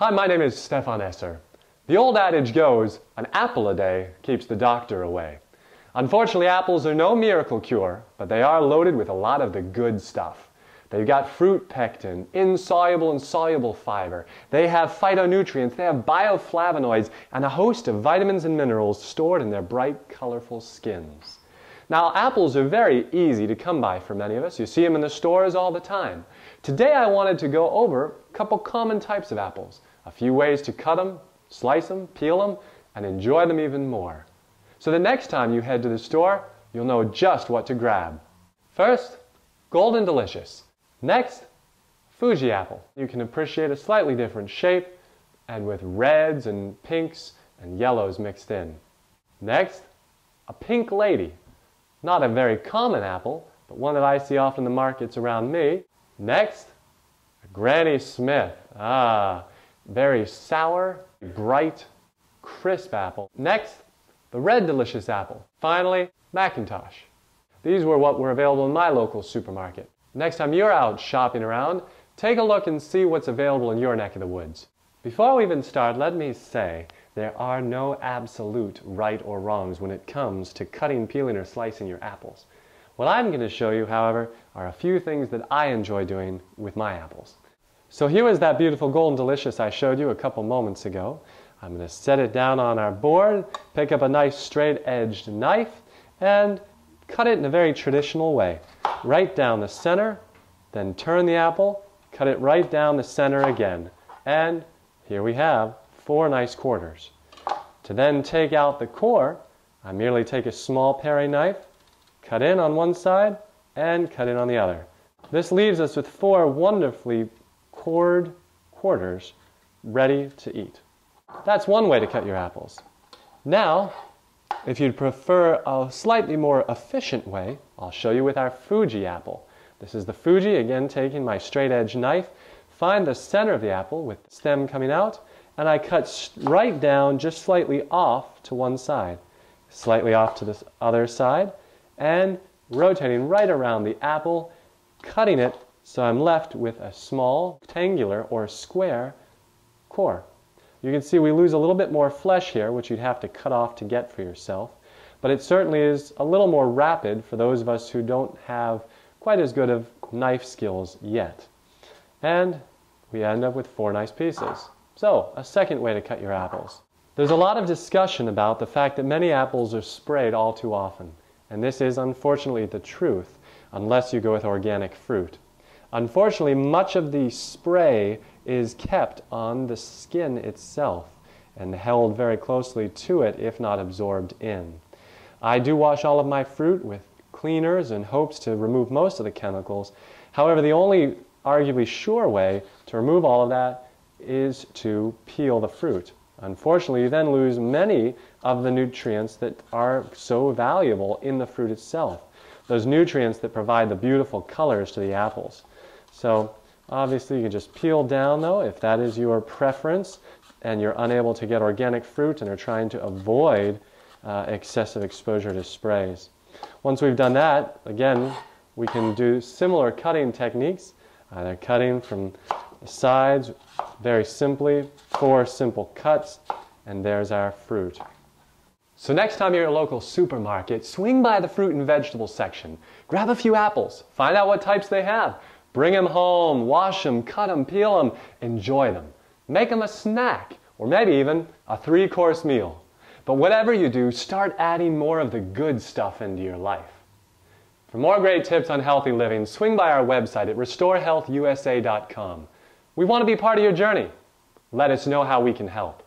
Hi, my name is Stefan Esser. The old adage goes, an apple a day keeps the doctor away. Unfortunately, apples are no miracle cure, but they are loaded with a lot of the good stuff. They've got fruit pectin, insoluble and soluble fiber. They have phytonutrients, they have bioflavonoids, and a host of vitamins and minerals stored in their bright, colorful skins. Now, apples are very easy to come by for many of us. You see them in the stores all the time. Today I wanted to go over a couple common types of apples, a few ways to cut them, slice them, peel them, and enjoy them even more. So the next time you head to the store, you'll know just what to grab. First, Golden Delicious. Next, Fuji apple. You can appreciate a slightly different shape and with reds and pinks and yellows mixed in. Next, a Pink Lady. Not a very common apple, but one that I see often in the markets around me. Next, a Granny Smith. Very sour, bright, crisp apple. Next, the Red Delicious apple. Finally, McIntosh. These were what were available in my local supermarket. Next time you're out shopping around, take a look and see what's available in your neck of the woods. Before we even start, let me say there are no absolute right or wrongs when it comes to cutting, peeling, or slicing your apples. What I'm going to show you, however, are a few things that I enjoy doing with my apples. So here is that beautiful Golden Delicious I showed you a couple moments ago. I'm going to set it down on our board, pick up a nice straight-edged knife, and cut it in a very traditional way. Right down the center, then turn the apple, cut it right down the center again. And here we have 4 nice quarters. To then take out the core, I merely take a small paring knife, cut in on one side, and cut in on the other. This leaves us with 4 wonderfully cored quarters ready to eat. That's one way to cut your apples. Now, if you'd prefer a slightly more efficient way, I'll show you with our Fuji apple. This is the Fuji, again taking my straight edge knife, find the center of the apple with the stem coming out, and I cut right down just slightly off to one side, slightly off to this other side, and rotating right around the apple, cutting it so I'm left with a small, rectangular, or square core. You can see we lose a little bit more flesh here, which you'd have to cut off to get for yourself, but it certainly is a little more rapid for those of us who don't have quite as good of knife skills yet. And we end up with 4 nice pieces. So, a second way to cut your apples. There's a lot of discussion about the fact that many apples are sprayed all too often, and this is unfortunately the truth, unless you go with organic fruit. Unfortunately, much of the spray is kept on the skin itself and held very closely to it, if not absorbed in. I do wash all of my fruit with cleaners in hopes to remove most of the chemicals. However, the only arguably sure way to remove all of that is to peel the fruit. Unfortunately, you then lose many of the nutrients that are so valuable in the fruit itself. Those nutrients that provide the beautiful colors to the apples. So obviously you can just peel down though if that is your preference and you're unable to get organic fruit and are trying to avoid excessive exposure to sprays. Once we've done that, again, we can do similar cutting techniques, either cutting from the sides very simply, 4 simple cuts, and there's our fruit. So next time you're at a local supermarket, swing by the fruit and vegetable section. Grab a few apples, find out what types they have. Bring them home, wash them, cut them, peel them, enjoy them. Make them a snack, or maybe even a 3-course meal. But whatever you do, start adding more of the good stuff into your life. For more great tips on healthy living, swing by our website at restorehealthusa.com. We want to be part of your journey. Let us know how we can help.